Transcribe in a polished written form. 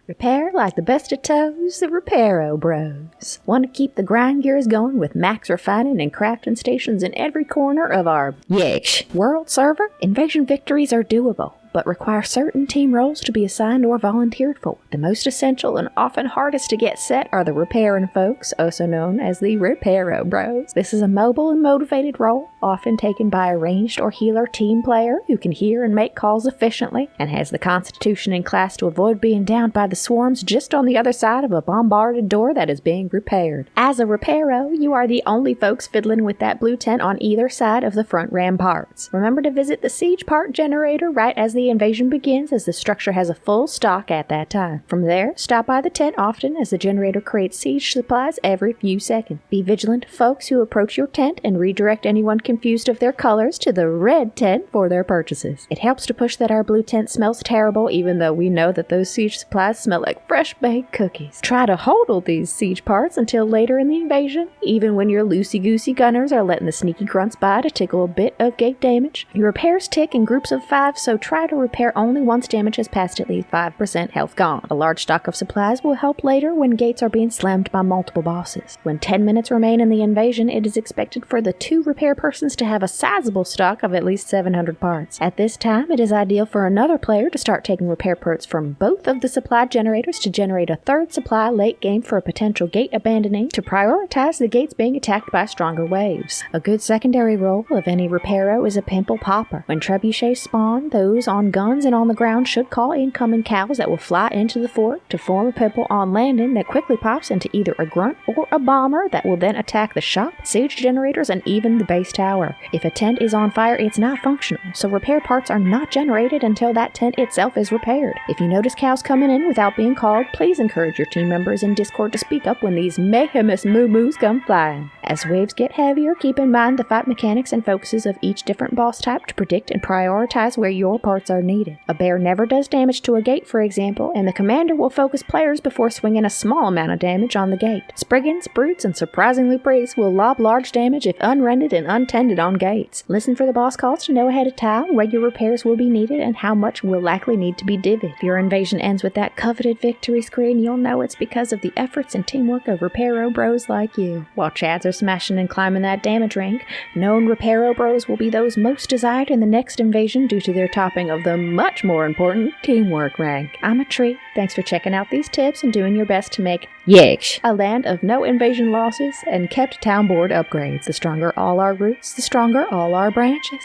Repair like the best of toes, the Repairow bros. Want to keep the grind gears going with max refining and crafting stations in every corner of our Yaxche world server? Invasion victories are doable, but require certain team roles to be assigned or volunteered for. The most essential and often hardest to get set are the repairing folks, also known as the Repairow bros. This is a mobile and motivated role, often taken by a ranged or healer team player who can hear and make calls efficiently, and has the constitution and class to avoid being downed by the swarms just on the other side of a bombarded door that is being repaired. As a Repairow, you are the only folks fiddling with that blue tent on either side of the front ramparts. Remember to visit the siege part generator right as the invasion begins, as the structure has a full stock at that time. From there, stop by the tent often, as the generator creates siege supplies every few seconds. Be vigilant of folks who approach your tent and redirect anyone confused of their colors to the red tent for their purchases. It helps to push that our blue tent smells terrible, even though we know that those siege supplies smell like fresh baked cookies. Try to hodl these siege parts until later in the invasion, even when your loosey-goosey gunners are letting the sneaky grunts by to tickle a bit of gate damage. Your repairs tick in groups of 5, so try to repair only once damage has passed at least 5% health gone. A large stock of supplies will help later when gates are being slammed by multiple bosses. When 10 minutes remain in the invasion, it is expected for the 2 repair persons to have a sizable stock of at least 700 parts. At this time, it is ideal for another player to start taking repair parts from both of the supply generators to generate a 3rd supply late game for a potential gate abandoning, to prioritize the gates being attacked by stronger waves. A good secondary role of any Repairow is a pimple popper. When trebuchets spawn, those on guns and on the ground should call incoming cows that will fly into the fort to form a pimple on landing that quickly pops into either a grunt or a bomber that will then attack the shop, siege generators, and even the base tower. If a tent is on fire, it's not functional, so repair parts are not generated until that tent itself is repaired. If you notice cows coming in without being called, please encourage your team members in Discord to speak up when these mayhemous moo-moos come flying. As waves get heavier, keep in mind the fight mechanics and focuses of each different boss type to predict and prioritize where your parts are needed. A bear never does damage to a gate, for example, and the commander will focus players before swinging a small amount of damage on the gate. Spriggans, brutes, and surprisingly priests will lob large damage if unrented and untended on gates. Listen for the boss calls to know ahead of time where your repairs will be needed and how much will likely need to be divvied. If your invasion ends with that coveted victory screen, you'll know it's because of the efforts and teamwork of Repairow bros like you. While Chads are smashing and climbing that damage rank, known Repairow bros will be those most desired in the next invasion due to their topping of the much more important teamwork rank. I'm a tree. Thanks for checking out these tips and doing your best to make Yaxche a land of no invasion losses and kept town board upgrades. The stronger all our roots, the stronger all our branches.